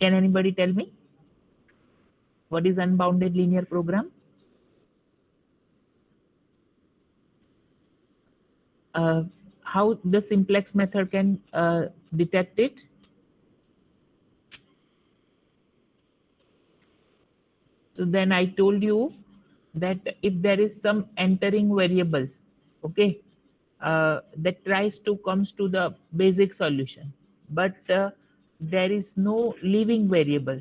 Can anybody tell me what is unbounded linear program? How the simplex method can detect it? So then I told you that if there is some entering variable, okay, that tries to comes to the basic solution, but there is no leaving variable,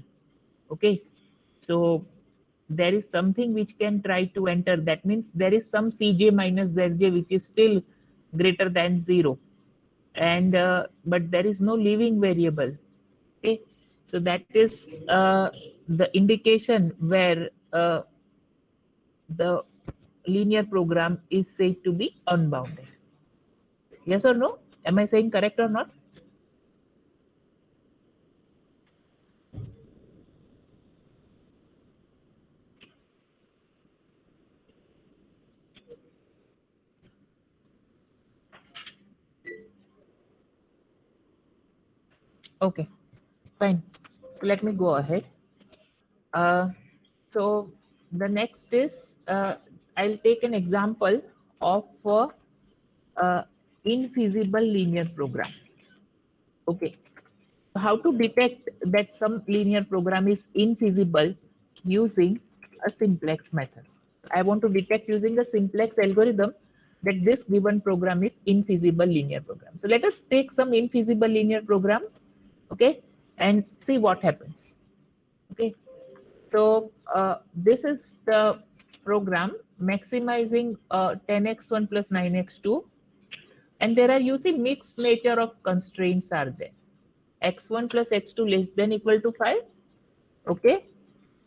okay. So there is something which can try to enter. That means there is some Cj minus Zj which is still greater than 0, and but there is no leaving variable, okay. So that is the indication where the linear program is said to be unbounded. Yes or no? Am I saying correct or not? Okay, fine. So let me go ahead. Uh, so the next is I'll take an example of infeasible linear program. Okay, how to detect that some linear program is infeasible using a simplex method. I want to detect using a simplex algorithm that this given program is infeasible linear program. So let us take some infeasible linear program, okay, and see what happens. Okay, so this is the program maximizing 10x1 plus 9x2, and there are, you see, mixed nature of constraints are there. X1 plus x2 less than equal to 5. Okay,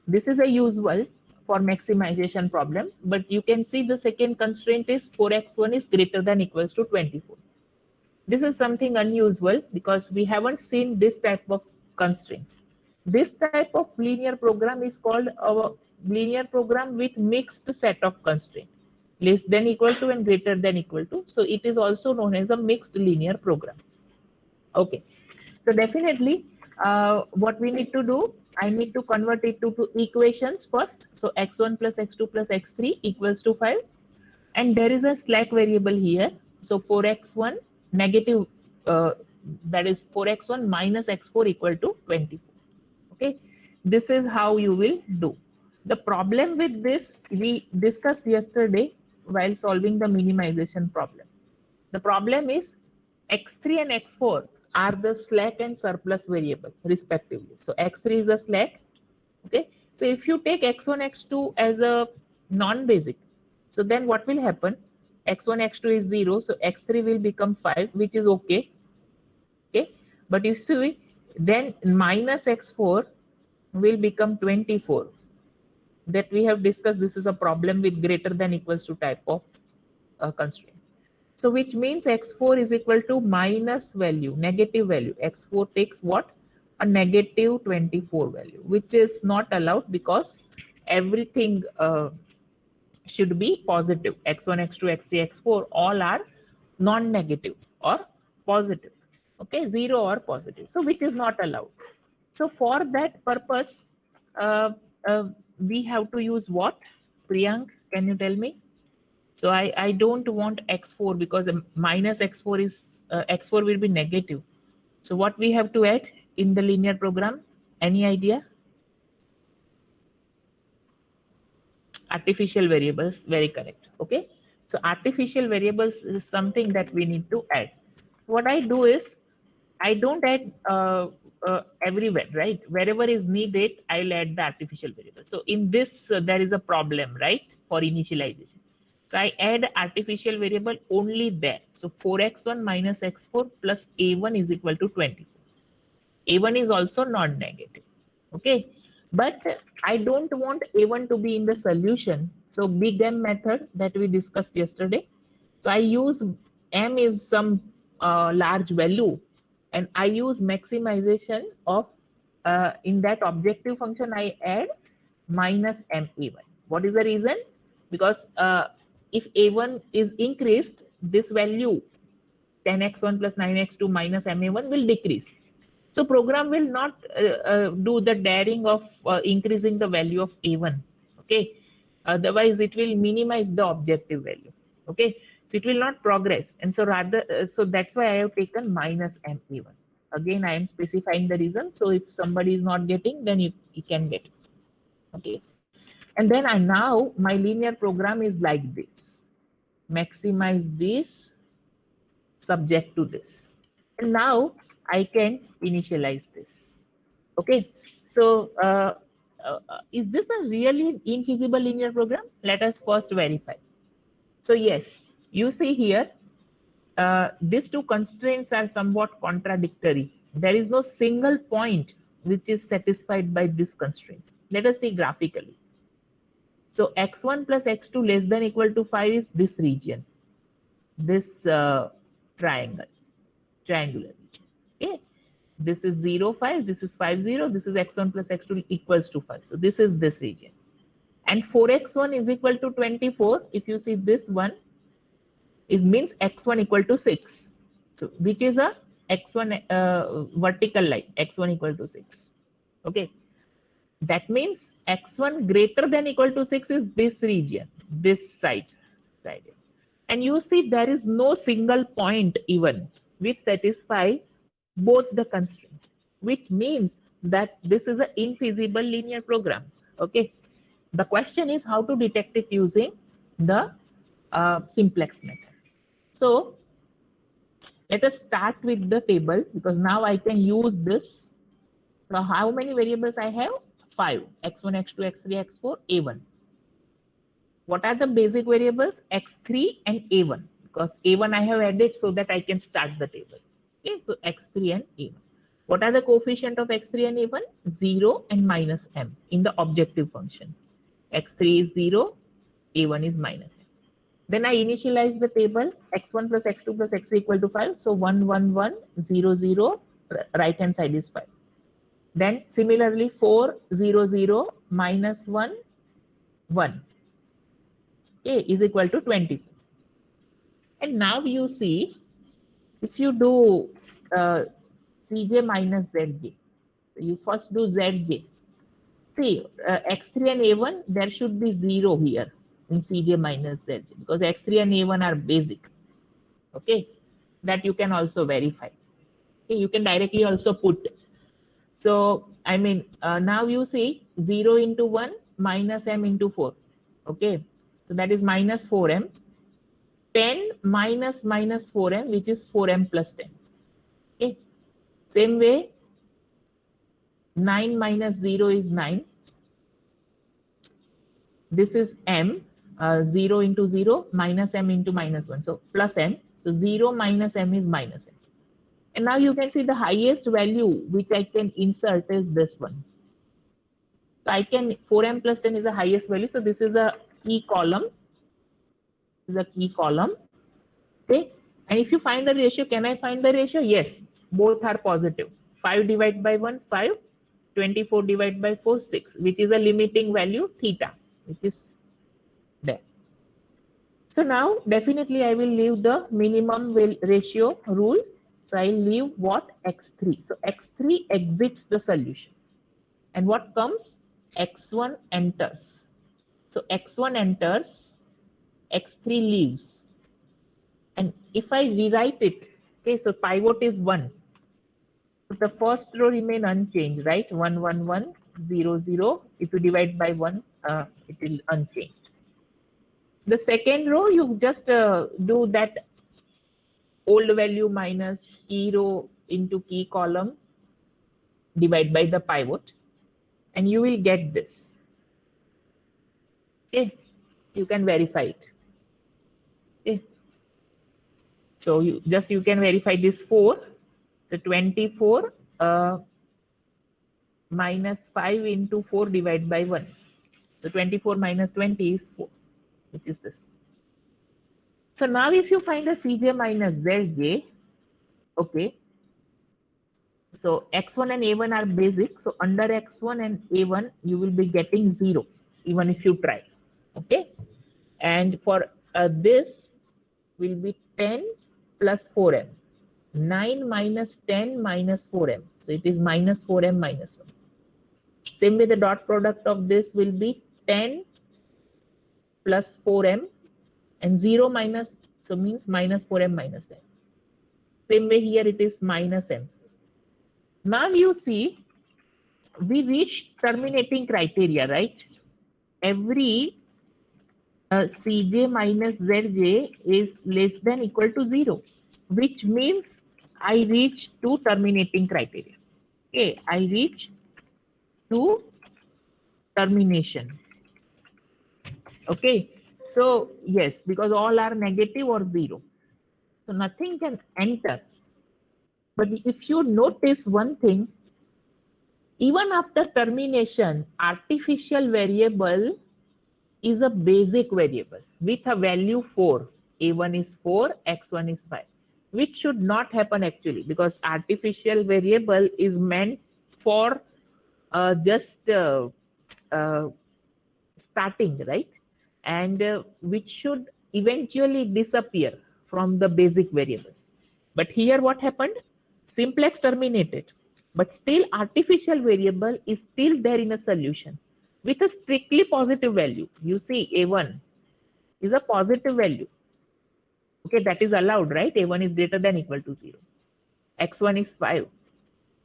this is a usual for maximization problem, but you can see the second constraint is 4x1 is greater than equals to 24. This is something unusual because we haven't seen this type of constraints. This type of linear program is called a linear program with mixed set of constraints, less than equal to and greater than equal to. So it is also known as a mixed linear program. Okay, so definitely what we need to do, I need to convert it to equations first. So x1 plus x2 plus x3 equals to 5. And there is a slack variable here. So 4x1 negative, that is 4x1 minus x4 equal to 24. Okay, this is how you will do. The problem with this we discussed yesterday while solving the minimization problem. The problem is x3 and x4 are the slack and surplus variable respectively. So x3 is a slack. Okay, so if you take x1 x2 as a non-basic, so then what will happen? X1 x2 is 0, so x3 will become 5, which is okay. Okay, but you see, then minus x4 will become 24. That we have discussed, this is a problem with greater than equals to type of constraint. So which means x4 is equal to minus value, negative value. X4 takes what? A negative 24 value, which is not allowed because everything should be positive. X1, x2, x3, x4 all are non-negative or positive. Okay, 0 or positive. So which is not allowed. So for that purpose, uh, we have to use what? Priyank, can you tell me? So I don't want x4 because minus x4 is x4 will be negative. So what we have to add in the linear program? Any idea? Artificial variables, very correct. Okay, so artificial variables is something that we need to add. What I do is I don't add everywhere, right? Wherever is needed, I'll add the artificial variable. So in this, there is a problem, right, for initialization. So I add artificial variable only there. So 4x1 minus x4 plus a1 is equal to 24. A1 is also non-negative. Okay, but I don't want A1 to be in the solution. So big M method that we discussed yesterday. So I use M is some large value, and I use maximization of in that objective function I add minus M A1. What is the reason? Because if A1 is increased, this value 10x1 plus 9x2 minus MA1 will decrease. So program will not do the daring of increasing the value of A1. Okay. Otherwise, it will minimize the objective value. Okay. So it will not progress. And so rather, so that's why I have taken minus MA1. Again, I am specifying the reason. So if somebody is not getting, then you can get. Okay. And then now my linear program is like this. Maximize this subject to this. And now I can initialize this. Okay. So is this a really infeasible linear program? Let us first verify. So yes, you see here, these two constraints are somewhat contradictory. There is no single point which is satisfied by these constraints. Let us see graphically. So x1 plus x2 less than equal to 5 is this region, this triangular region. Okay, this is 0, 5, this is 5, 0, this is x1 plus x2 equals to 5. So this is this region. And 4x1 is equal to 24. If you see this one, it means x1 equal to 6. So which is a x1 vertical line, x1 equal to 6. Okay. That means x1 greater than equal to 6 is this region, this side. And you see there is no single point even which satisfy both the constraints, which means that this is an infeasible linear program. Okay. The question is how to detect it using the simplex method. So let us start with the table because now I can use this. So how many variables I have? 5. x1, x2, x3, x4, a1. What are the basic variables? x3 and a1. Because a1 I have added so that I can start the table. Okay, so x3 and a1. What are the coefficient of x3 and a1? 0 and minus m in the objective function. x3 is 0, a1 is minus m. Then I initialize the table x1 plus x2 plus x3 equal to 5. So 1, 1, 1, 0, 0, right hand side is 5. Then similarly 4, 0, 0, minus 1, 1. Okay, is equal to 24. And now you see, if you do Cj minus Zj, you first do Zj. See, x3 and a1, there should be 0 here in Cj minus Zj because x3 and a1 are basic. Okay, that you can also verify. Okay, you can directly also put. So, I mean, now you see 0 into 1 minus m into 4. Okay, so that is minus 4m. 10 minus 4m, which is 4m plus 10. Okay, same way, 9 minus 0 is 9. This is m, 0 into 0, minus m into minus 1. So, plus m. So, 0 minus m is minus m. And now you can see the highest value which I can insert is this one. So I can 4m plus 10 is the highest value. So this is a key column. This is a key column. Okay. And if you find the ratio, can I find the ratio? Yes. Both are positive. 5 divided by 1, 5. 24 divided by 4, 6. Which is a limiting value theta. Which is there. So now definitely I will leave the minimum ratio rule. So I leave what? x3. So x3 exits the solution. And what comes? x1 enters. So x1 enters, x3 leaves. And if I rewrite it, okay, so pivot is 1. So the first row remain unchanged, right? 1, 1, 1, 0, 0. If you divide by 1, it will unchanged. The second row, you just do that old value minus key row into key column, divide by the pivot, and you will get this. Okay, you can verify it. Okay, so you can verify this 4. So 24 minus 5 into 4 divided by 1. So 24 minus 20 is 4, which is this. So now if you find a Cj minus Zj, okay, so x1 and a1 are basic. So under x1 and a1, you will be getting 0, even if you try. Okay. And for this will be 10 plus 4m, 9 minus 10 minus 4m. So it is minus 4m minus 1. Same way the dot product of this will be 10 plus 4m, and 0 minus, so means minus 4m minus 10. Same way here it is minus m. Now you see, we reached terminating criteria, right? Every Cj minus Zj is less than equal to 0, which means I reach to terminating criteria. Okay, I reach to termination. Okay, so yes, because all are negative or 0. So nothing can enter. But if you notice one thing, even after termination, artificial variable is a basic variable with a value 4. A1 is 4, x1 is 5, which should not happen actually, because artificial variable is meant for just starting, right? And which should eventually disappear from the basic variables. But here what happened? Simplex terminated, but still artificial variable is still there in a solution with a strictly positive value. You see, A1 is a positive value. Okay, that is allowed, right? A1 is greater than equal to 0. X1 is 5.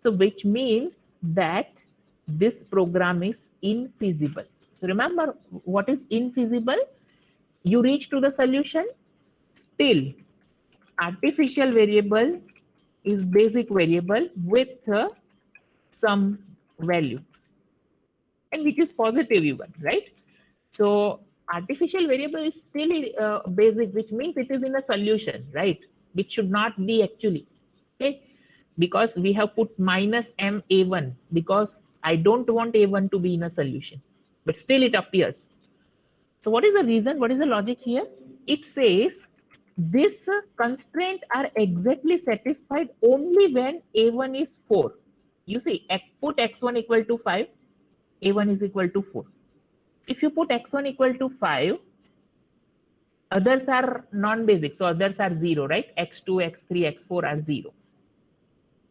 So which means that this program is infeasible. So remember, what is infeasible? You reach to the solution, still artificial variable is basic variable with some value, and which is positive even, right? So artificial variable is still basic, which means it is in a solution, right? Which should not be actually, okay? Because we have put minus m a1 because I don't want a1 to be in a solution, but still it appears. So what is the reason? What is the logic here? It says this constraint are exactly satisfied only when a1 is 4. You see, put x1 equal to 5, a1 is equal to 4. If you put x1 equal to 5, others are non-basic, so others are 0, right? x2, x3, x4 are 0.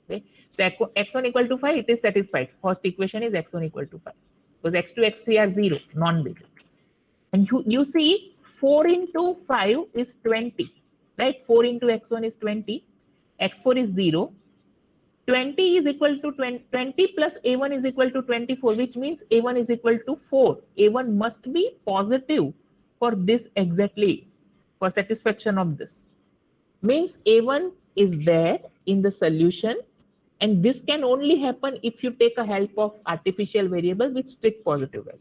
Okay, so x1 equal to 5, it is satisfied. First equation is x1 equal to 5, because x2, x3 are 0, non-basic. And you see, 4 into 5 is 20, right? 4 into x1 is 20, x4 is 0. 20 is equal to 20 plus a1 is equal to 24, which means a1 is equal to 4. A1 must be positive for this exactly, for satisfaction of this. Means a1 is there in the solution, and this can only happen if you take a help of artificial variable with strict positive value.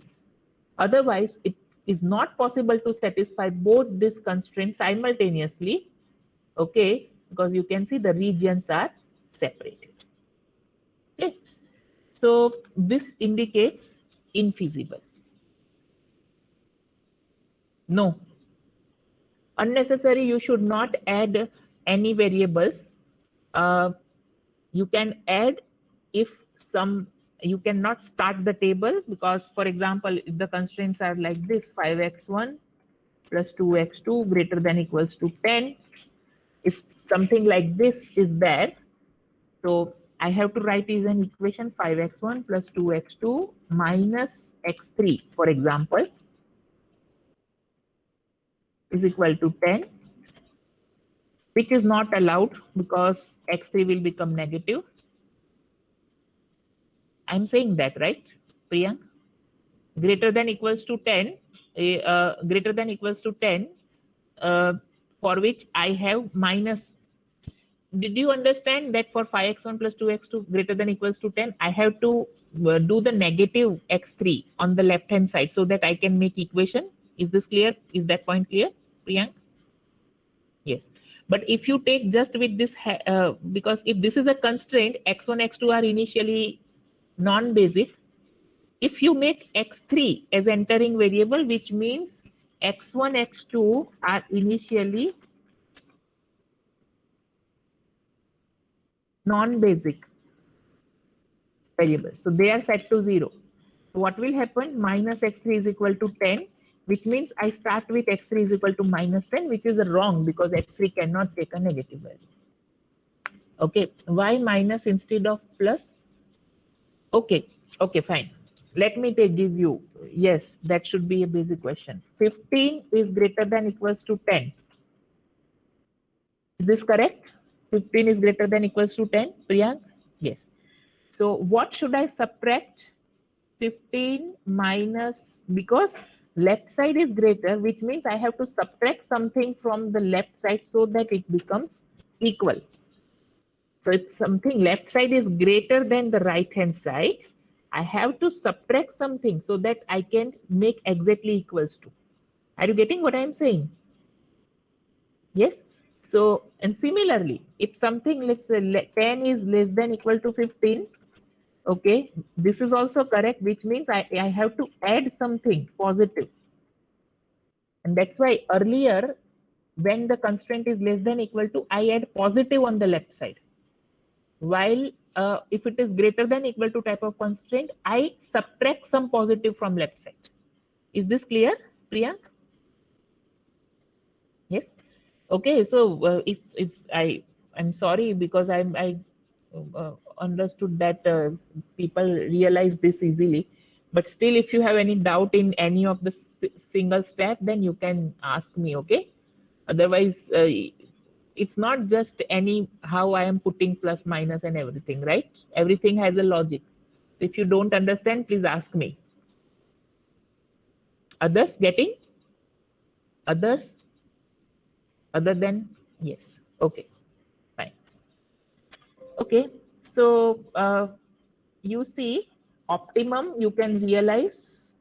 Otherwise, it is not possible to satisfy both these constraints simultaneously, okay, because you can see the regions are separated. Okay, so this indicates infeasible. No, unnecessary, you should not add any variables. You can add if some, you cannot start the table, because for example, if the constraints are like this, 5x1 plus 2x2 greater than equals to 10, if something like this is there, so I have to write is an equation 5x1 plus 2x2 minus x3, for example, is equal to 10, which is not allowed because x3 will become negative. I'm saying that, right, Priyank? Greater than equals to 10, greater than equals to 10, for which I have minus. Did you understand that for 5x1 plus 2x2 greater than equals to 10, I have to do the negative x3 on the left hand side so that I can make equation? Is this clear? Is that point clear, Priyank? Yes. But if you take just with this, because if this is a constraint, x1, x2 are initially non-basic. If you make x3 as entering variable, which means x1, x2 are initially non-basic variables. So they are set to 0. So what will happen? Minus x3 is equal to 10, which means I start with x3 is equal to minus 10, which is wrong because x3 cannot take a negative value. Okay, why minus instead of plus? Okay, okay, fine. Let me give you, yes, that should be a basic question. 15 is greater than equals to 10. Is this correct? 15 is greater than equals to 10, Priyank? Yes. So what should I subtract? 15 minus, because left side is greater, which means I have to subtract something from the left side so that it becomes equal. So if something left side is greater than the right hand side, I have to subtract something so that I can make exactly equals to. Are you getting what I am saying? Yes. So, and similarly, if something, let's say 10 is less than equal to 15, okay, this is also correct, which means I have to add something positive. And that's why earlier, when the constraint is less than equal to, I add positive on the left side. While if it is greater than equal to type of constraint, I subtract some positive from left side. Is this clear, Priyank? Yes. Okay. So if I'm sorry because I understood that people realize this easily, but still, if you have any doubt in any of the single step, then you can ask me. Okay. Otherwise, it's not just any how I am putting plus minus and everything, right? Everything has a logic. If you don't understand, please ask me. Others getting? Others? Other than? Yes. Okay. Fine. Okay. So you see, optimum, you can realize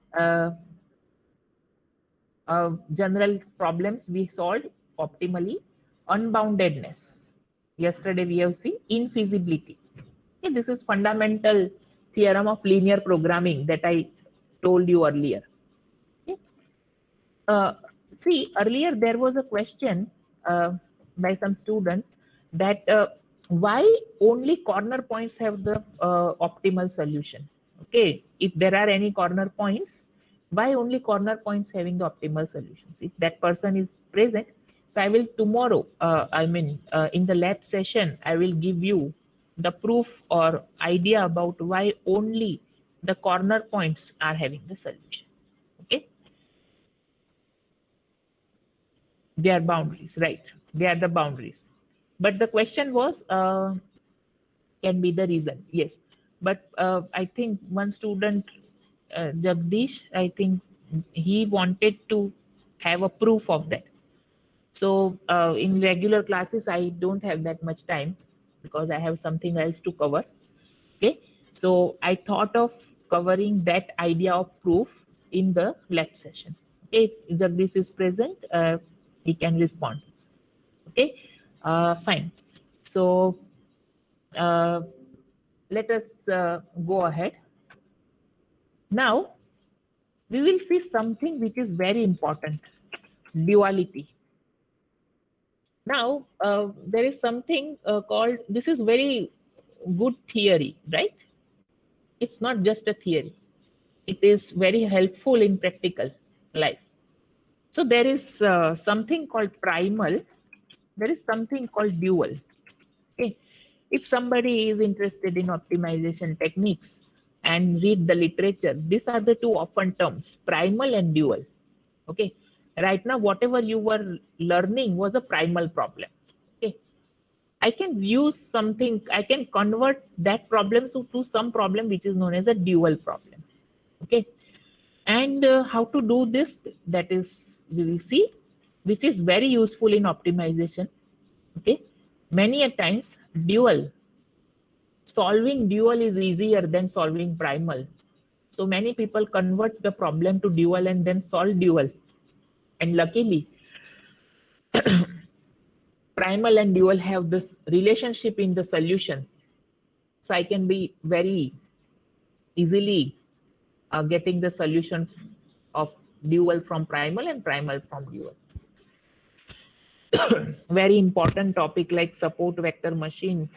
general problems we solved optimally. Unboundedness. Yesterday we have seen infeasibility. Okay, this is fundamental theorem of linear programming that I told you earlier. Okay. See, earlier there was a question by some students that why only corner points have the optimal solution. Okay, if there are any corner points, why only corner points having the optimal solutions? If that person is present, so I will tomorrow, in the lab session, I will give you the proof or idea about why only the corner points are having the solution. Okay. They are boundaries, right? They are the boundaries. But the question was, can be the reason. Yes. But I think one student, Jagdish, I think he wanted to have a proof of that. So in regular classes, I don't have that much time because I have something else to cover. Okay. So I thought of covering that idea of proof in the lab session. Okay. If Jagdish is present, he can respond. Okay. Fine. So let us go ahead. Now we will see something which is very important, duality. Now there is something called, this is very good theory, right? It's not just a theory. It is very helpful in practical life. So there is something called primal. There is something called dual. Okay. If somebody is interested in optimization techniques and read the literature, these are the two often terms, primal and dual. Okay. Right now, whatever you were learning was a primal problem. Okay. I can use something, I can convert that problem to some problem which is known as a dual problem. Okay. And how to do this, that is, we will see, which is very useful in optimization. Okay. Many a times, solving dual is easier than solving primal. So many people convert the problem to dual and then solve dual. And luckily, primal and dual have this relationship in the solution. So I can be very easily getting the solution of dual from primal and primal from dual. Very important topic like support vector machine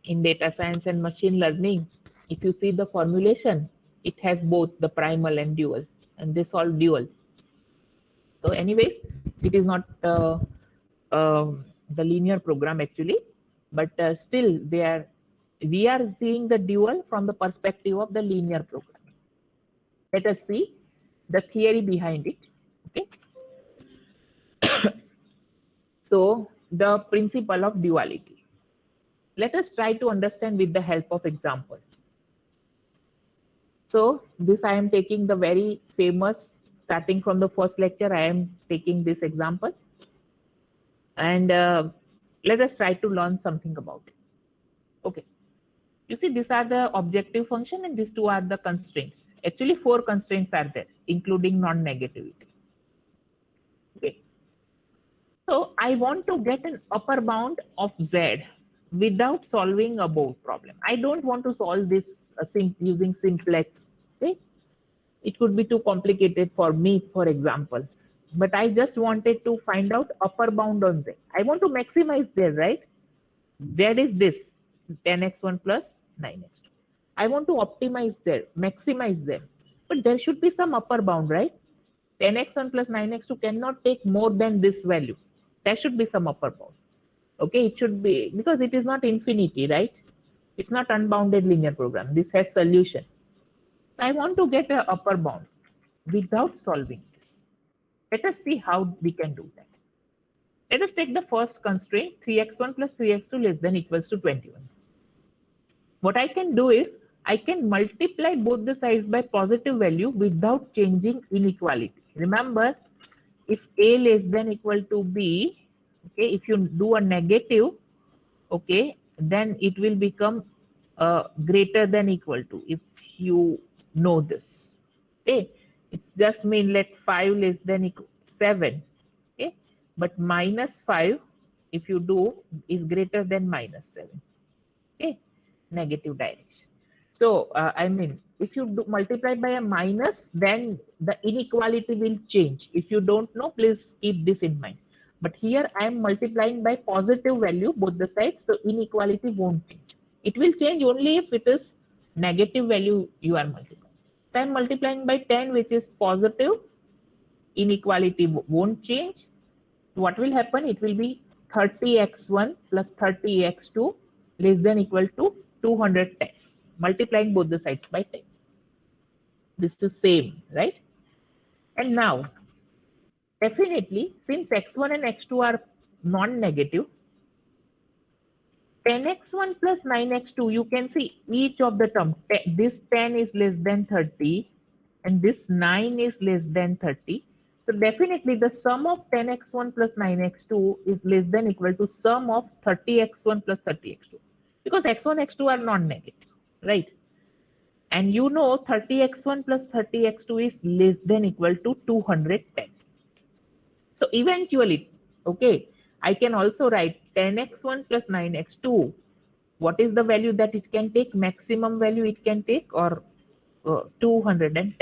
in data science and machine learning. If you see the formulation, it has both the primal and dual, and they solve dual. So anyways, it is not the linear program actually. but still we are seeing the dual from the perspective of the linear programming. Let us see the theory behind it. Okay. So the principle of duality. Let us try to understand with the help of example. So this I am taking the very famous, starting from the first lecture, I am taking this example. And let us try to learn something about it. Okay. You see, these are the objective function and these two are the constraints. Actually, 4 constraints are there, including non-negativity. Okay. So I want to get an upper bound of Z without solving a board problem. I don't want to solve this using simplex. Okay. It could be too complicated for me, for example. But I just wanted to find out upper bound on Z. I want to maximize Z, right? Z is this, 10x1 plus 9x2. I want to optimize Z, maximize Z. But there should be some upper bound, right? 10x1 plus 9x2 cannot take more than this value. There should be some upper bound. Okay, it should be, because it is not infinity, right? It's not unbounded linear program. This has solution. I want to get an upper bound without solving this. Let us see how we can do that. Let us take the first constraint, 3x1 plus 3x2 less than equals to 21. What I can do is, I can multiply both the sides by positive value without changing inequality. Remember, if A less than equal to B, okay, if you do a negative, okay, then it will become greater than equal to, if you know this. Okay, it's just mean let 5 less than equal 7. Okay, but minus 5, if you do, is greater than minus 7. Okay, negative direction. So I mean, if you do multiply by a minus, then the inequality will change. If you don't know, please keep this in mind. But here I am multiplying by positive value both the sides, so inequality won't change. It will change only if it is negative value you are multiplying. So I am multiplying by 10, which is positive. Inequality won't change. What will happen? It will be 30x1 plus 30x2 less than equal to 210. Multiplying both the sides by 10. This is same, right? And now, definitely, since x1 and x2 are non-negative, 10x1 plus 9x2, you can see each of the term. This 10 is less than 30 and this 9 is less than 30. So definitely the sum of 10x1 plus 9x2 is less than equal to sum of 30x1 plus 30x2. Because x1, x2 are non-negative, right? And you know 30x1 plus 30x2 is less than equal to 210. So eventually, okay, I can also write 10x1 plus 9x2. What is the value that it can take? Maximum value it can take, or 210.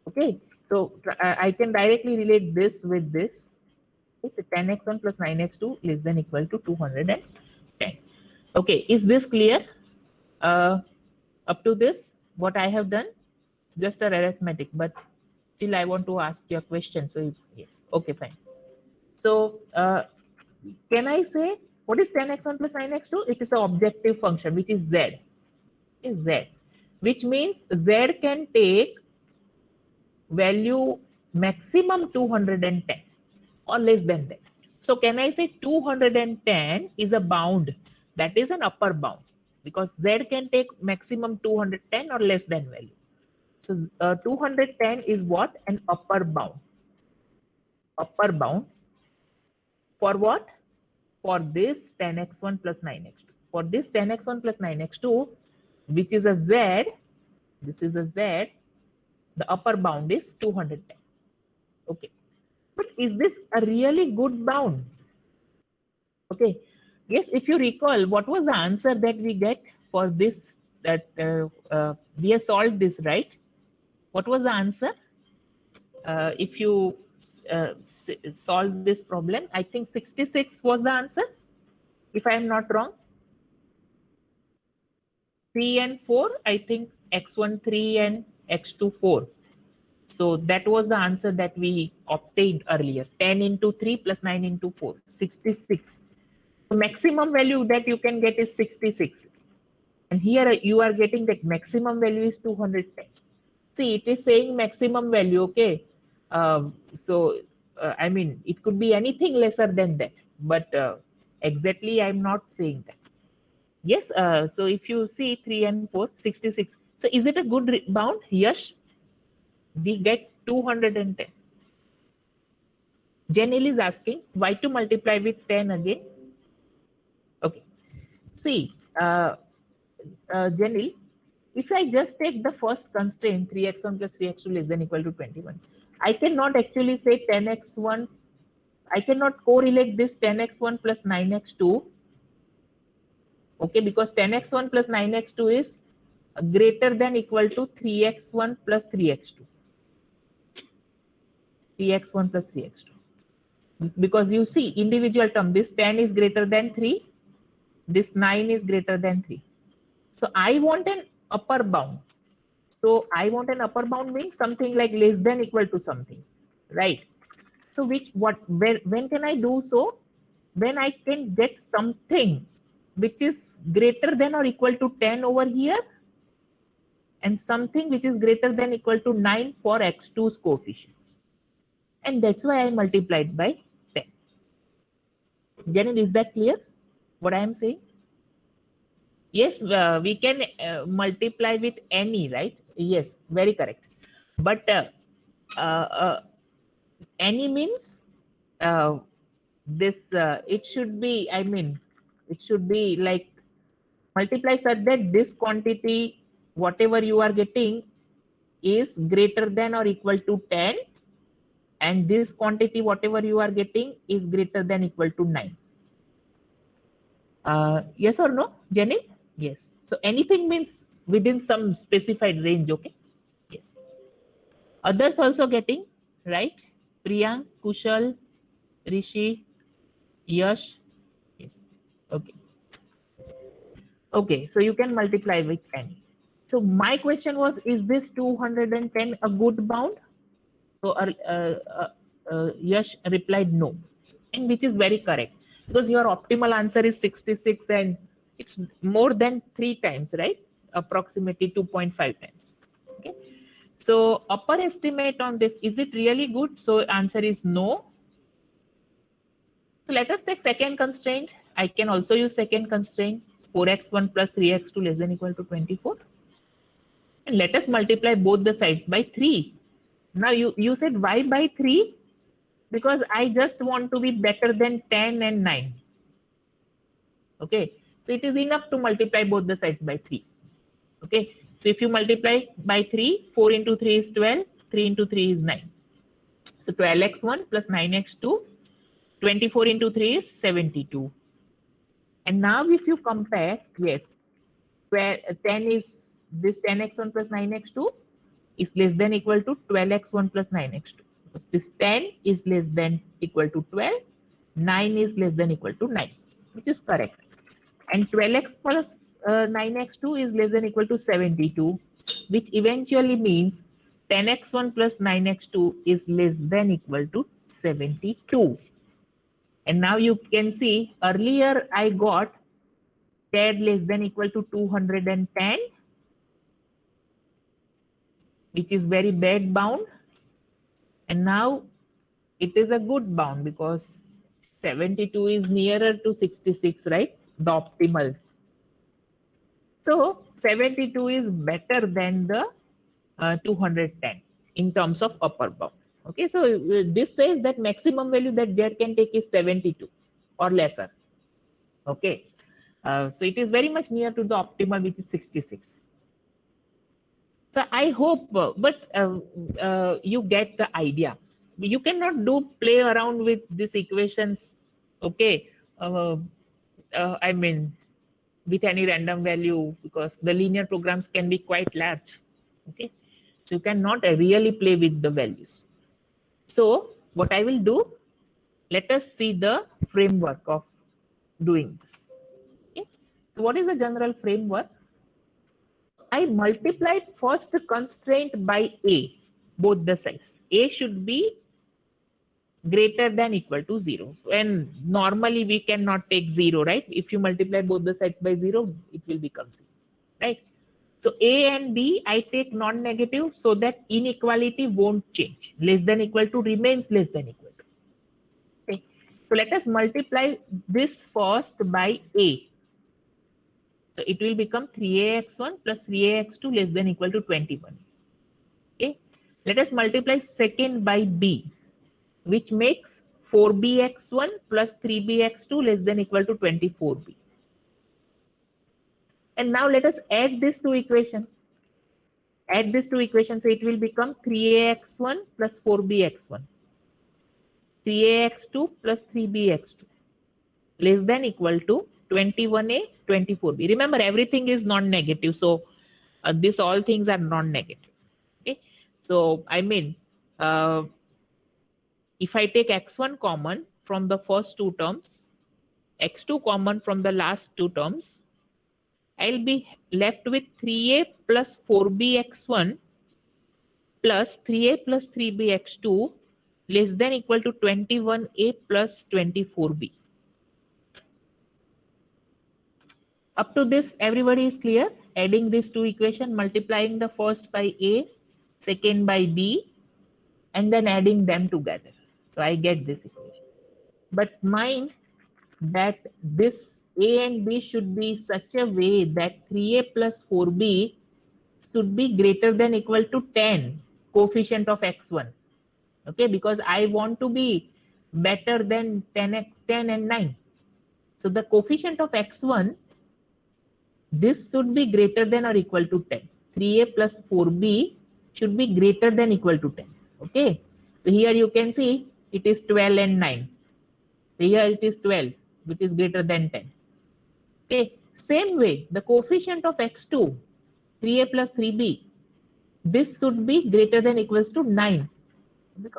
Okay, so I can directly relate this with this. Okay, 10x1 plus 9x2 less than equal to 210. Okay, is this clear? Up to this, what I have done, it's just a arithmetic, but still I want to ask you a question. So yes, okay, fine. So can I say what is 10x1 plus 9x2? It is an objective function, which is z. Is z, which means z can take value maximum 210 or less than that. So can I say 210 is a bound? That is an upper bound, because z can take maximum 210 or less than value. So 210 is what? An upper bound. Upper bound for what? For this 10x1 plus 9x2. For this 10x1 plus 9x2, which is a z, this is a z, the upper bound is 210. Okay. But is this a really good bound? Okay. Yes, if you recall, what was the answer that we get for this? That we have solved this, right? What was the answer? If you solve this problem, I think 66 was the answer, if I am not wrong. 3 and 4, I think x1 3 and x2 4. So that was the answer that we obtained earlier. 10 into 3 plus 9 into 4, 66. maximum value that you can get is 66. And here you are getting that maximum value is 210. See, it is saying maximum value, okay? I mean, it could be anything lesser than that. But exactly, I'm not saying that. Yes, so if you see 3 and 4, 66. So is it a good bound? Yes. We get 210. Janil is asking, why to multiply with 10 again? Okay. See, Janil, if I just take the first constraint, 3x1 plus 3x2 less than equal to 21, I cannot actually say 10x1. I cannot correlate this 10x1 plus 9x2. Okay, because 10x1 plus 9x2 is greater than equal to 3x1 plus 3x2. 3x1 plus 3x2. Because you see, individual term, this 10 is greater than 3, this 9 is greater than 3. So I want an upper bound. So I want an upper bound means something like less than equal to something, right? So when can I do so? When I can get something which is greater than or equal to 10 over here, and something which is greater than equal to 9 for x2's coefficient. And that's why I multiplied by 10. Janet, is that clear what I am saying? Yes, we can multiply with any, right? Yes, very correct. But any means it should be, I mean, it should be like multiply such that this quantity, whatever you are getting, is greater than or equal to 10, and this quantity, whatever you are getting, is greater than equal to 9. Yes or no, Jenny? Yes. So anything means within some specified range, okay? Yes. Others also getting, right? Priyank, Kushal, Rishi, Yash. Yes. Okay. Okay, so you can multiply with n. So my question was, is this 210 a good bound? So Yash replied no, and which is very correct, because your optimal answer is 66 and it's more than 3 times, right? Approximately 2.5 times. Okay. So upper estimate on this, is it really good? So answer is no. So let us take second constraint. I can also use second constraint, 4x1 plus 3x2 less than equal to 24. And let us multiply both the sides by 3. Now you said why by 3? Because I just want to be better than 10 and 9. Okay. So it is enough to multiply both the sides by 3. Okay. So if you multiply by 3, 4 into 3 is 12, 3 into 3 is 9. So 12x1 plus 9x2, 24 into 3 is 72. And now if you compare, yes, where 10 is this 10x1 plus 9x2 is less than equal to 12x1 plus 9x2. Because this 10 is less than equal to 12, 9 is less than equal to 9, which is correct. And 12x plus 9x2 is less than equal to 72, which eventually means 10x1 plus 9x2 is less than equal to 72. And now you can see earlier I got TED less than equal to 210, which is very bad bound. And now it is a good bound because 72 is nearer to 66, right? The optimal. So 72 is better than the 210 in terms of upper bound. Okay, so this says that maximum value that Z can take is 72 or lesser. Okay, so it is very much near to the optimal, which is 66. So I hope, you get the idea. You cannot play around with these equations. Okay, I mean, with any random value, because the linear programs can be quite large. Okay, so you cannot really play with the values. So what I will do, let us see the framework of doing this. Okay, so what is the general framework? I multiplied first constraint by a, both the sides. A should be greater than equal to 0. And normally we cannot take 0, right? If you multiply both the sides by 0, it will become 0, right? So A and B, I take non-negative so that inequality won't change. Less than equal to remains less than equal to. Okay. So let us multiply this first by A. So it will become 3ax1 plus 3ax2 less than equal to 21. Okay. Let us multiply second by B, which makes 4bx1 plus 3bx2 less than equal to 24b. And now let us add these two equations. Add these two equations, so it will become 3ax1 plus 4bx1. 3ax2 plus 3bx2 less than equal to 21a, 24b. Remember, everything is non-negative. So these all things are non-negative. Okay. So I mean, if I take x1 common from the first two terms, x2 common from the last two terms, I'll be left with 3a plus 4bx1 plus 3a plus 3bx2 less than equal to 21a plus 24b. Up to this, everybody is clear? Adding these two equations, multiplying the first by a, second by b, and then adding them together. So I get this equation. But mind that this a and b should be such a way that 3a plus 4b should be greater than equal to 10, coefficient of x1. Okay, because I want to be better than 10 and 9. So the coefficient of x1, this should be greater than or equal to 10. 3a plus 4b should be greater than equal to 10. Okay, so here you can see it is 12 and 9. So here it is 12, which is greater than 10. Okay, same way, the coefficient of x2, 3a plus 3b, this should be greater than equals to 9.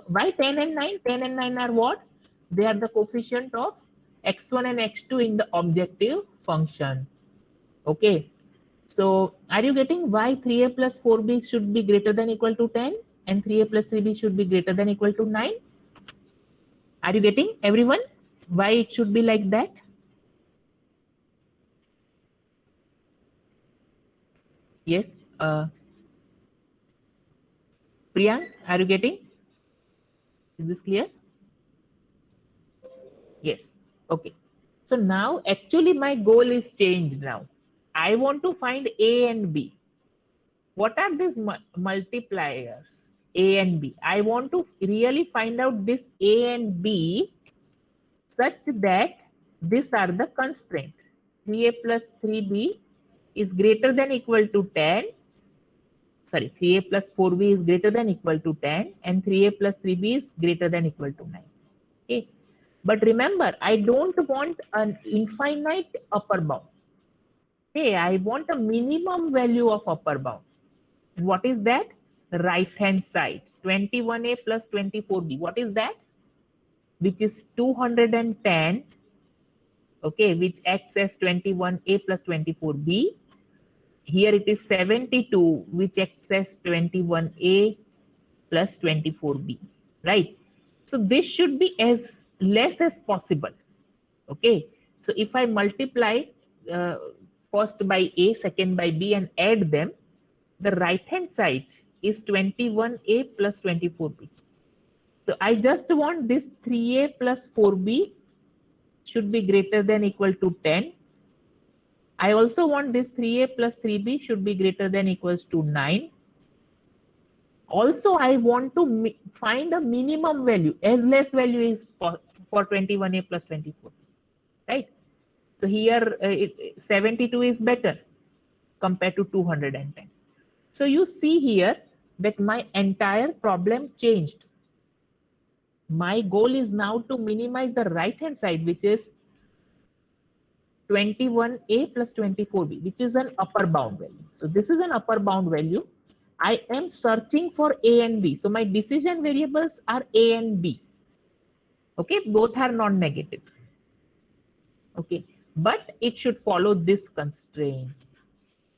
Why 10 and 9? 10 and 9 are what? They are the coefficient of x1 and x2 in the objective function. Okay. So are you getting why 3a plus 4b should be greater than equal to 10 and 3a plus 3b should be greater than equal to 9? Are you getting, everyone, why it should be like that? Yes. Priyank, are you getting? Is this clear? Yes. Okay. So now actually my goal is changed now. I want to find A and B. What are these multipliers? A and B. I want to really find out this A and B such that these are the constraint. 3a plus 3b is greater than equal to 10. Sorry, 3a plus 4b is greater than equal to 10 and 3a plus 3b is greater than equal to 9. Okay. But remember, I don't want an infinite upper bound. Okay, I want a minimum value of upper bound. And what is that? The right hand side. 21a plus 24b. What is that? Which is 210. Okay, which acts as 21a plus 24b. Here it is 72, which acts as 21a plus 24b. Right? So this should be as less as possible. Okay, so if I multiply first by a, second by b, and add them, the right hand side is 21a plus 24b. So I just want this 3a plus 4b should be greater than equal to 10. I also want this 3a plus 3b should be greater than equals to 9. Also, I want to find a minimum value, as less value is for 21a plus 24, right? So here 72 is better compared to 210. So you see here that my entire problem changed. My goal is now to minimize the right hand side, which is 21a plus 24b, which is an upper bound value. So this is an upper bound value. I am searching for a and b. So my decision variables are a and b. Okay, both are non-negative. Okay, but it should follow this constraints.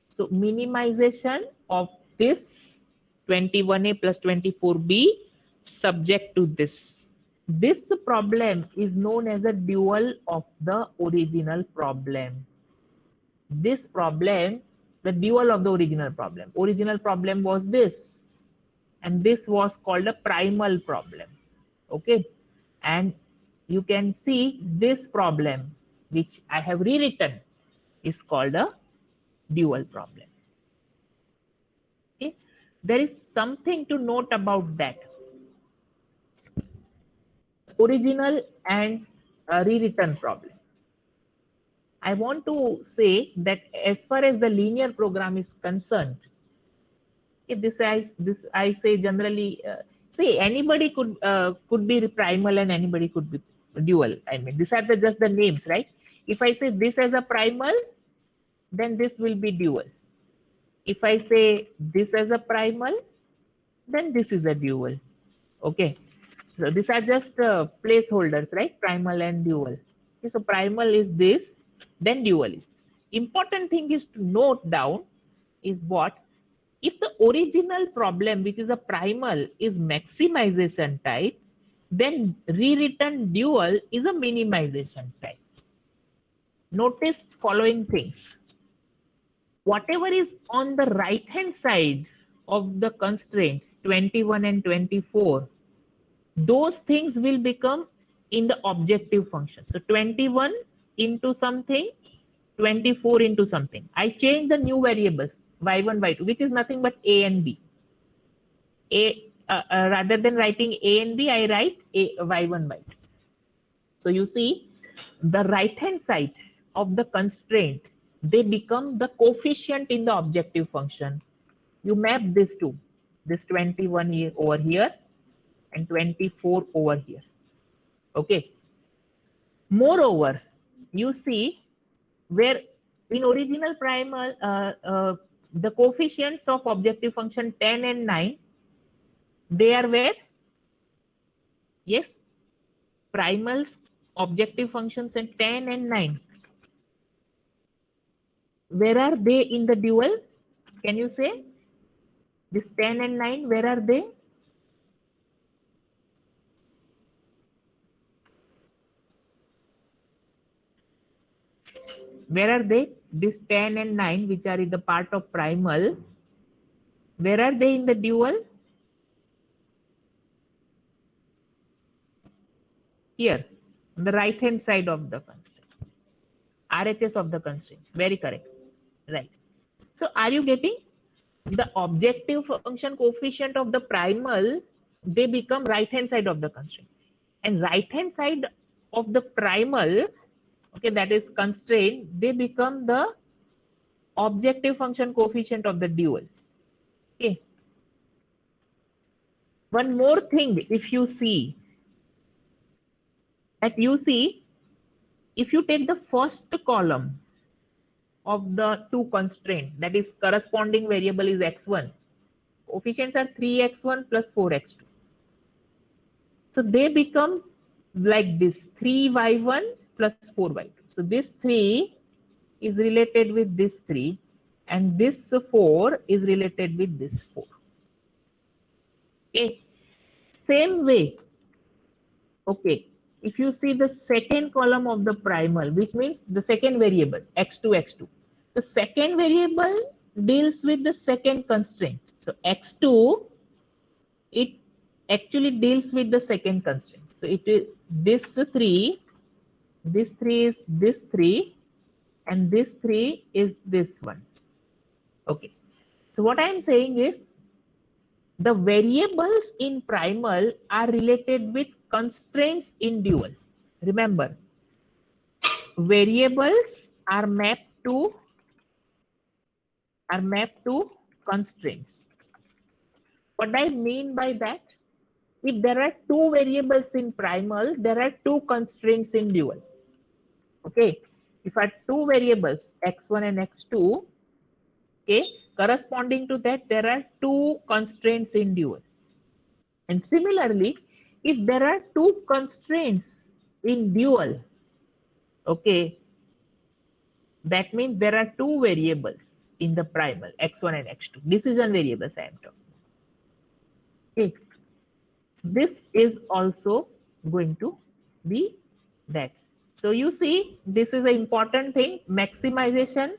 So minimization of this 21a plus 24b subject to this. This problem is known as a dual of the original problem. This problem, the dual of the original problem. Original problem was this, and this was called a primal problem. Okay, and you can see this problem, which I have rewritten, is called a dual problem. Okay, there is something to note about that. Original and rewritten problem. I want to say that as far as the linear program is concerned, this I say generally, say anybody could be primal and anybody could be dual. I mean, these are just the names, right? If I say this as a primal, then this will be dual. If I say this as a primal, then this is a dual. Okay, so these are just placeholders, right? Primal and dual. Okay, so primal is this, then dual is this. Important thing is to note down is what? If the original problem, which is a primal, is maximization type, then rewritten dual is a minimization type. Notice following things. Whatever is on the right hand side of the constraint 21 and 24, those things will become in the objective function. So 21 into something, 24 into something. I change the new variables y1, y2, which is nothing but a and b. Rather than writing a and b, I write y1, y2. So you see, the right hand side of the constraint, they become the coefficient in the objective function. You map this to this 21 over here and 24 over here. Okay. Moreover, you see where in original primal, the coefficients of objective function 10 and 9, they are where? Yes, primals objective functions and 10 and 9. Where are they in the dual? Can you say? This 10 and 9, where are they? Where are they? This 10 and 9, which are in the part of primal, where are they in the dual? Here, on the right hand side of the constraint. RHS of the constraint. Very correct. Right. So are you getting? The objective function coefficient of the primal, they become right hand side of the constraint. And right hand side of the primal, okay, that is constraint, they become the objective function coefficient of the dual. Okay. One more thing, if you see, that you see, if you take the first column of the two constraints, that is corresponding variable is x1, coefficients are 3x1 plus 4x2. So they become like this, 3y1 plus 4y2. So this 3 is related with this 3 and this 4 is related with this 4. Okay. Same way, okay, if you see the second column of the primal, which means the second variable, x2, x2. The second variable deals with the second constraint. So x2, it actually deals with the second constraint. So it is this 3 is this 3, and this 3 is this one. Okay. So what I am saying is, the variables in primal are related with constraints in dual. Remember, variables are mapped to constraints. What I mean by that? If there are two variables in primal, there are two constraints in dual. Okay. If I have two variables, x1 and x2, okay, corresponding to that, there are two constraints in dual. And similarly, if there are two constraints in dual, okay, that means there are two variables in the primal, x1 and x2, decision variables I am talking. Okay. This is also going to be that. So you see, this is an important thing. Maximization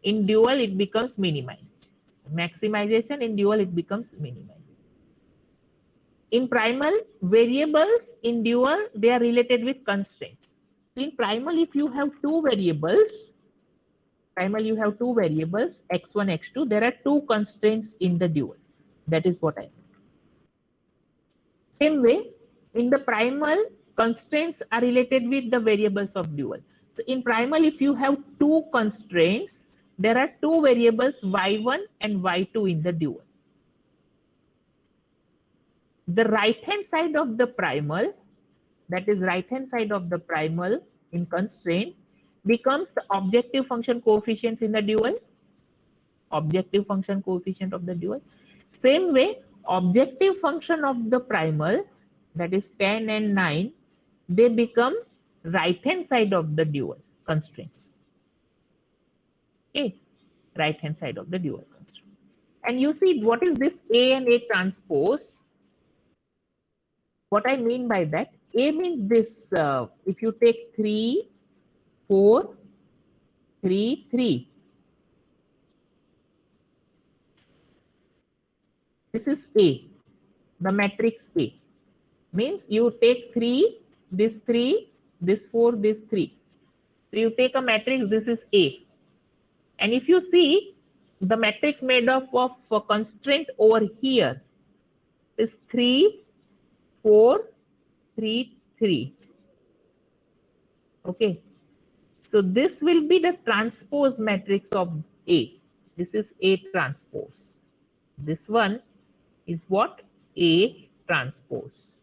in dual, it becomes minimized. Maximization in dual, it becomes minimized. In primal, variables in dual, they are related with constraints. In primal, if you have two variables, x1, x2, there are two constraints in the dual. That is what I mean. Same way, in the primal, constraints are related with the variables of dual. So in primal, if you have two constraints, there are two variables y1 and y2 in the dual. The right-hand side of the primal, that is right-hand side of the primal in constraint, becomes the objective function coefficients in the dual. Objective function coefficient of the dual. Same way, objective function of the primal, that is 10 and 9, they become right-hand side of the dual constraints. Okay, right-hand side of the dual constraint. And you see, what is this A and A transpose? What I mean by that, A means this, if you take 3, 4, 3, 3. This is A, the matrix A. Means you take 3, this 4, this 3. So you take a matrix, this is A. And if you see, the matrix made up of a constraint over here is 3, 4, 3, 3. Okay. So this will be the transpose matrix of A. This is A transpose. This one is what? A transpose.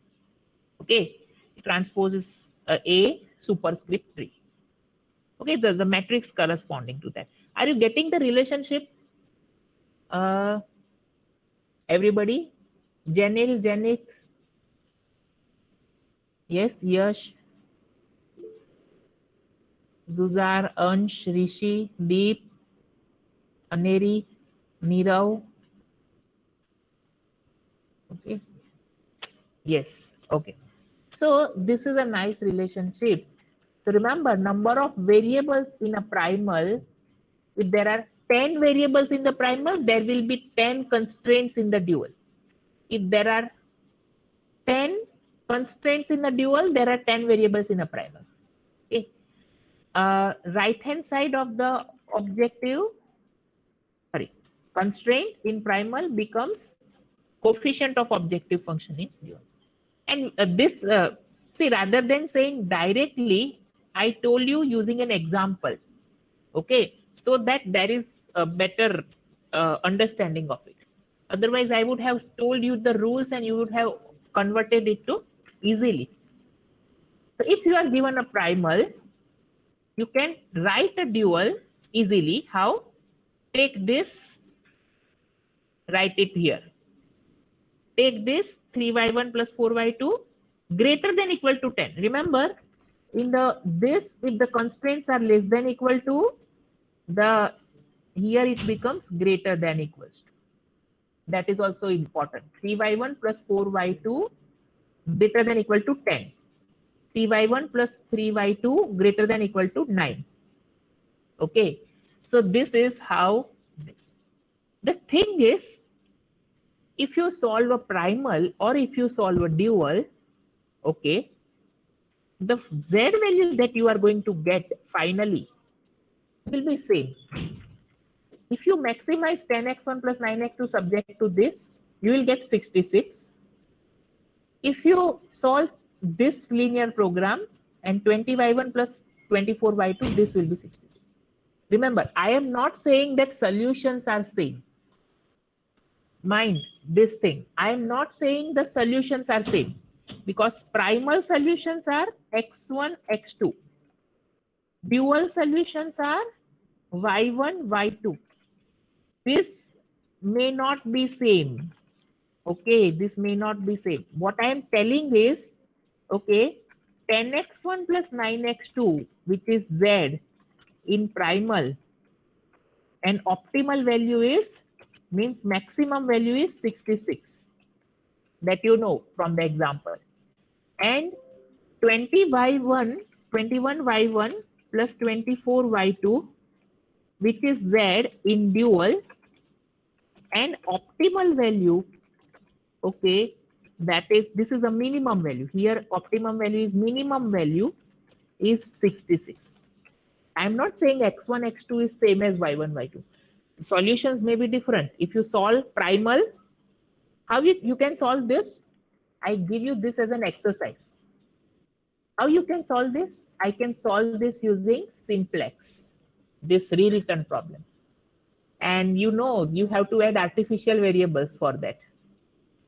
Okay. Transpose is A superscript 3. Okay, the matrix corresponding to that. Are you getting the relationship? Everybody? Janil, Janit? Yes, Yash? Zuzar, Ansh, Rishi, Deep, Aneri, Nirav? Okay. Yes, okay. So this is a nice relationship. So remember, number of variables in a primal, if there are 10 variables in the primal, there will be 10 constraints in the dual. If there are 10 constraints in the dual, there are 10 variables in a primal. Okay. Right-hand side of the constraint in primal becomes coefficient of objective function in dual. And see, rather than saying directly, I told you using an example. Okay, so that there is a better understanding of it. Otherwise, I would have told you the rules and you would have converted it to easily. So if you are given a primal, you can write a dual easily. How? Take this, write it here. Take this 3y1 plus 4y2 greater than equal to 10. Remember, in if the constraints are less than equal to, here it becomes greater than equals to. That is also important. 3y1 plus 4y2 greater than equal to 10. 3y1 plus 3y2 greater than equal to 9. Okay, so this is how this. The thing is, if you solve a primal or if you solve a dual, okay, the z value that you are going to get finally will be same. If you maximize 10x1 plus 9x2 subject to this, you will get 66. If you solve this linear program and 20y1 plus 24y2, this will be 66. Remember, I am not saying that solutions are same. Mind this thing. I am not saying the solutions are same because primal solutions are x1, x2. Dual solutions are y1, y2. This may not be same. Okay, this may not be same. What I am telling is, okay, 10x1 plus 9x2, which is z in primal, and optimal value is, means maximum value is 66. That you know from the example. And 21y1 plus 24y2, which is z in dual, and optimal value, okay, that is, this is a minimum value. Here optimum value is minimum value is 66. I'm not saying x1, x2 is same as y1, y2. Solutions may be different. If you solve primal, how you can solve this? I give you this as an exercise. How you can solve this? I can solve this using simplex, this rewritten problem. And you know, you have to add artificial variables for that.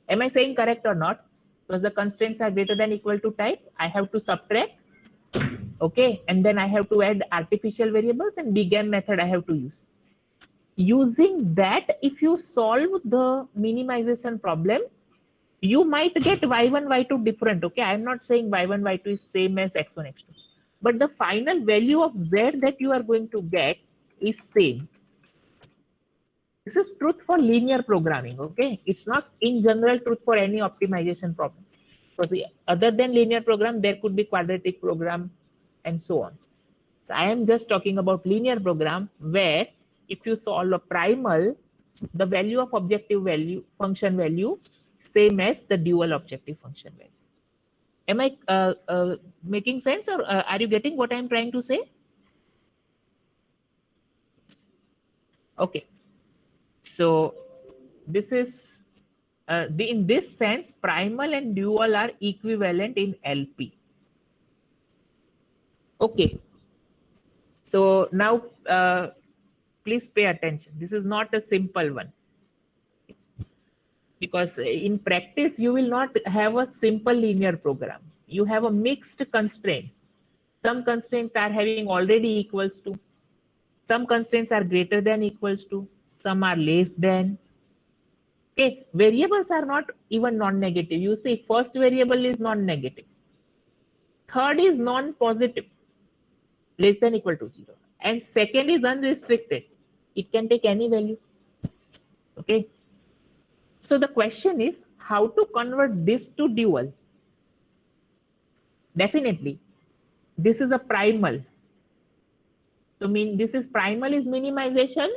Am I saying correct or not? Because the constraints are greater than equal to type, I have to subtract, okay, and then I have to add artificial variables, and BGAM method I have to use. Using that, if you solve the minimization problem, you might get y1, y2 different, okay? I'm not saying y1, y2 is same as x1, x2. But the final value of z that you are going to get is same. This is truth for linear programming, okay? It's not in general truth for any optimization problem. Because other than linear program, there could be quadratic program and so on. So I am just talking about linear program where if you solve a primal, the value of objective value, function value, same as the dual objective function value. Am I making sense, or are you getting what I'm trying to say? Okay. So this is, in this sense, primal and dual are equivalent in LP. Okay. So now, please pay attention. This is not a simple one. Because in practice, you will not have a simple linear program. You have a mixed constraints. Some constraints are having already equals to. Some constraints are greater than equals to. Some are less than. Okay, variables are not even non-negative. You see, first variable is non-negative. Third is non-positive, less than equal to 0. And second is unrestricted. It can take any value. Okay. So the question is how to convert this to dual. Definitely, this is a primal. So this is primal is minimization.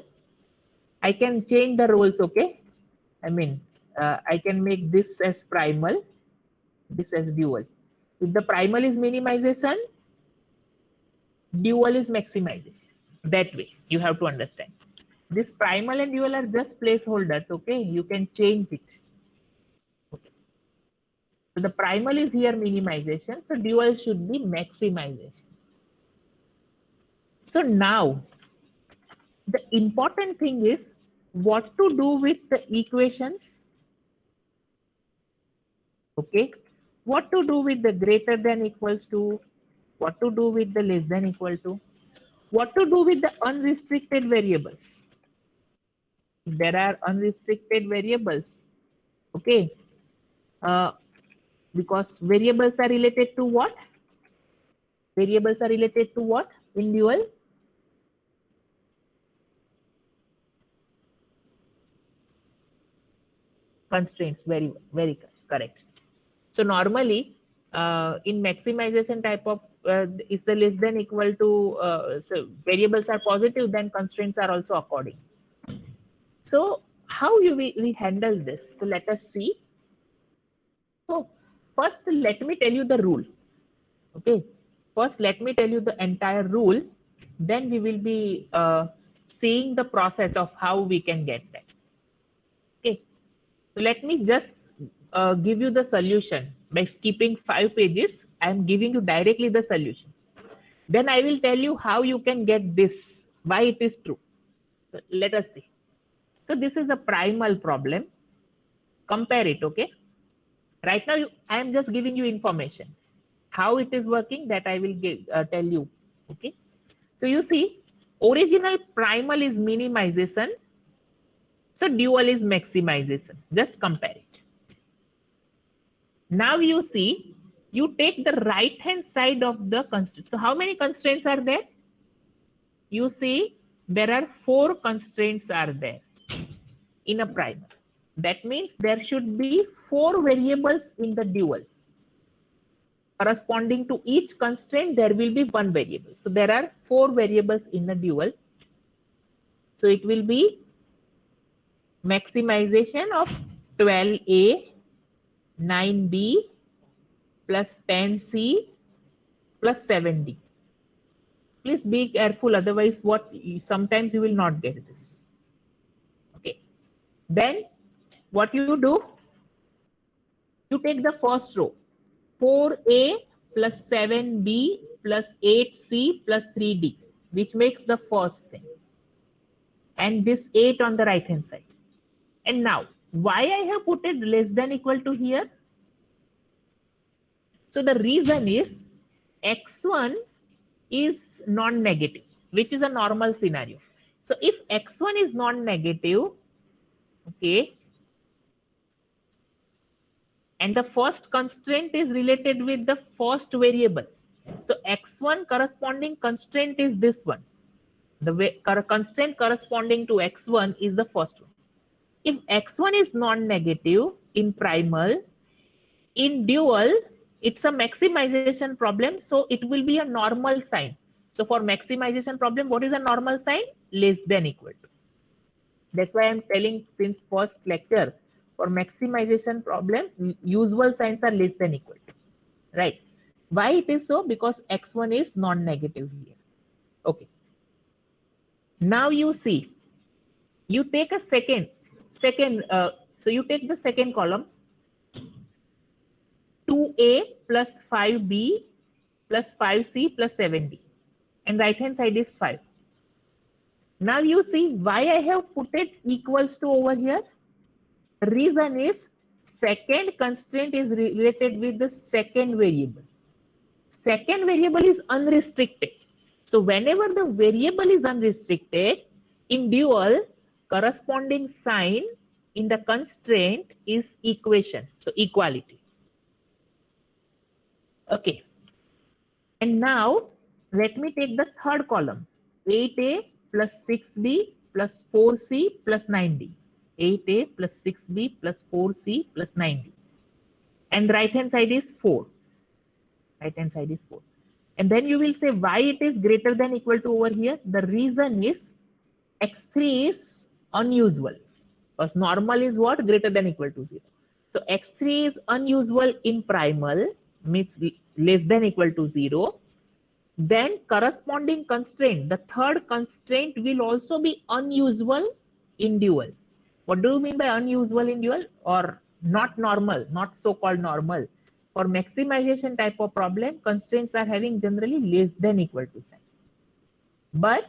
I can change the roles, okay? I can make this as primal, this as dual. If the primal is minimization, dual is maximization. That way, you have to understand. This primal and dual are just placeholders, okay? You can change it. Okay. So the primal is here minimization, so dual should be maximization. So now, the important thing is what to do with the equations. Okay. What to do with the greater than equals to, what to do with the less than equal to, what to do with the unrestricted variables. There are unrestricted variables. Okay. Because variables are related to what? Variables are related to what in dual? Constraints. Very, very correct. So normally, in maximization type of, is the less than equal to, so variables are positive, then constraints are also according. So how we handle this? So let us see. So first, let me tell you the rule. Okay. First, let me tell you the entire rule. Then we will be seeing the process of how we can get that. Okay. So let me just give you the solution. By skipping 5 pages, I am giving you directly the solution. Then I will tell you how you can get this, why it is true. So let us see. So this is a primal problem. Compare it, okay? Right now, I am just giving you information. How it is working, that I will tell you, okay? So you see, original primal is minimization. So dual is maximization. Just compare it. Now you see, you take the right-hand side of the constraint. So how many constraints are there? You see, there are 4 constraints are there in a primal. That means there should be 4 variables in the dual. corresponding to each constraint, there will be one variable. So there are 4 variables in the dual. So it will be maximization of 12A, 9B, plus 10C, plus 7D. Please be careful, otherwise sometimes you will not get this. Okay. Then what you do? You take the first row, 4A plus 7B plus 8C plus 3D, which makes the first thing. And this 8 on the right hand side. And now, why I have put it less than equal to here? So the reason is x1 is non-negative, which is a normal scenario. So if x1 is non-negative, okay, and the first constraint is related with the first variable. So x1 corresponding constraint is this one. The constraint corresponding to x1 is the first one. If x1 is non-negative in primal, in dual, it's a maximization problem, so it will be a normal sign. So for maximization problem, what is a normal sign? Less than equal to. That's why I'm telling since first lecture, for maximization problems, usual signs are less than equal to, right? Why it is so? Because x1 is non-negative here. Okay. Now you see, you take a so you take the second column, 2A plus 5B plus 5C plus 7D, and right hand side is 5. Now you see why I have put it equals to over here. The reason is second constraint is related with the second variable. Second variable is unrestricted. So whenever the variable is unrestricted, in dual, corresponding sign in the constraint is equation, so equality. Okay. And now let me take the third column, 8A plus 6B plus 4C plus 9D. 8A plus 6B plus 4C plus 9D. And right hand side is 4. Right hand side is 4. And then you will say why it is greater than equal to over here. The reason is x3 is unusual. Because normal is what? Greater than equal to 0. So x3 is unusual in primal, means less than equal to 0. Then corresponding constraint, the third constraint will also be unusual in dual. What do you mean by unusual in dual? Or not normal, not so-called normal. For maximization type of problem, constraints are having generally less than equal to sign. But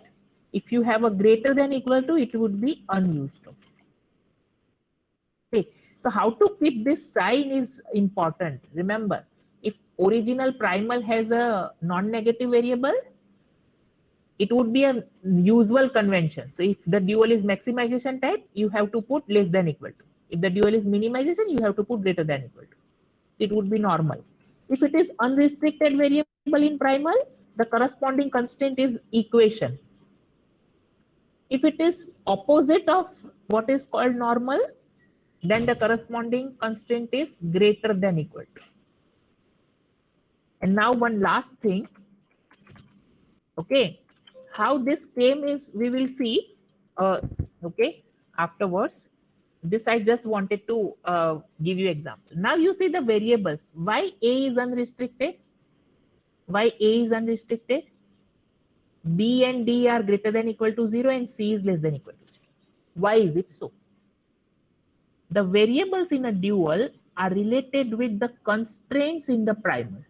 if you have a greater than equal to, it would be unusual. Okay. So how to keep this sign is important. Remember, if original primal has a non-negative variable, it would be a usual convention. So if the dual is maximization type, you have to put less than equal to. If the dual is minimization, you have to put greater than equal to. It would be normal. If it is unrestricted variable in primal, the corresponding constraint is equation. If it is opposite of what is called normal, then the corresponding constraint is greater than equal to. And now one last thing. Okay, how this came is we will see. Okay, afterwards. This I just wanted to give you example. Now you see the variables. Why A is unrestricted? Why A is unrestricted? B and D are greater than equal to 0 and C is less than equal to 0. Why is it so? The variables in a dual are related with the constraints in the primal.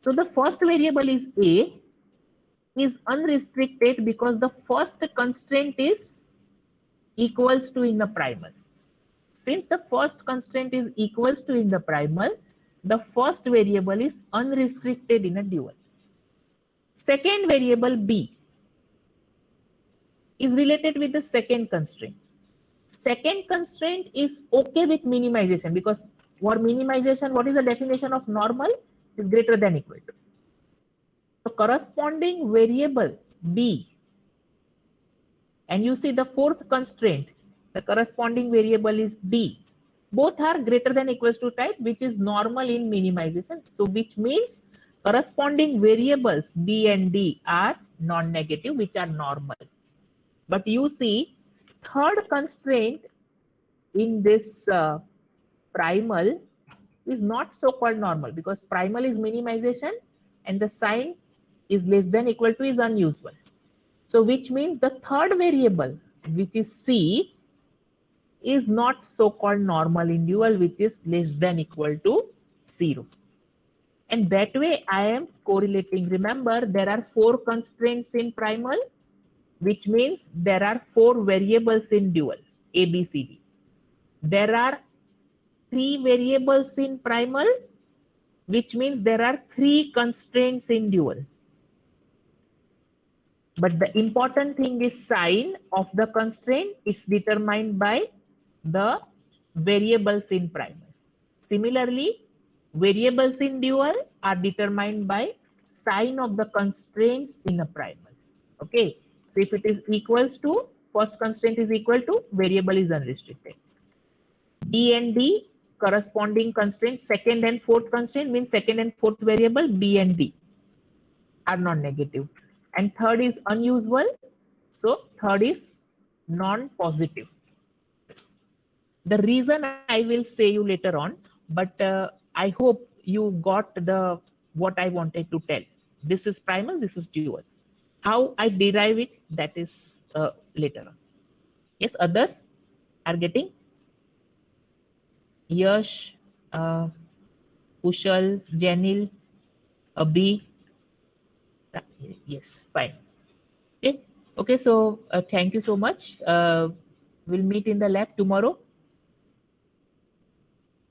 So the first variable is A, is unrestricted because the first constraint is equals to in the primal. Since the first constraint is equals to in the primal, the first variable is unrestricted in a dual. Second variable B is related with the second constraint. Second constraint is okay with minimization because for minimization, what is the definition of normal? Is greater than equal to. So corresponding variable B, and you see the fourth constraint, the corresponding variable is D. Both are greater than equals to type, which is normal in minimization. So which means corresponding variables B and D are non-negative, which are normal. But you see, third constraint in this primal is not so-called normal, because primal is minimization and the sign is less than equal to is unusual. So which means the third variable, which is C, is not so-called normal in dual, which is less than equal to 0. And that way I am correlating. Remember, there are 4 constraints in primal, which means there are 4 variables in dual, A, B, C, D. There are 3 variables in primal, which means there are 3 constraints in dual. But the important thing is sign of the constraint. It's determined by the variables in primal. Similarly, variables in dual are determined by sign of the constraints in a primal. Okay. So if it is equals to, first constraint is equal to, variable is unrestricted. B and D corresponding constraint, second and fourth constraint means second and fourth variable B and D are non-negative. And third is unusual. So third is non-positive. The reason I will say you later on, but I hope you got the what I wanted to tell. This is primal, this is dual. How I derive it, that is later on. Yes, others are getting? Yash, Kushal, Janil, Abhi. Yes, fine. Okay, okay. So thank you so much. We'll meet in the lab tomorrow.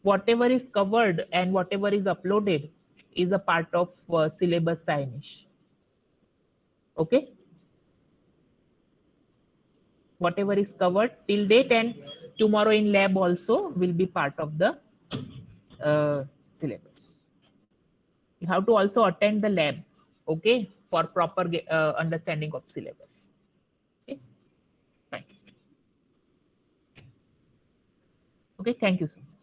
Whatever is covered and whatever is uploaded is a part of syllabus signage. Okay. Whatever is covered till date and tomorrow in lab also will be part of the syllabus. You have to also attend the lab, okay, for proper understanding of syllabus. Okay, fine. Okay, thank you so much.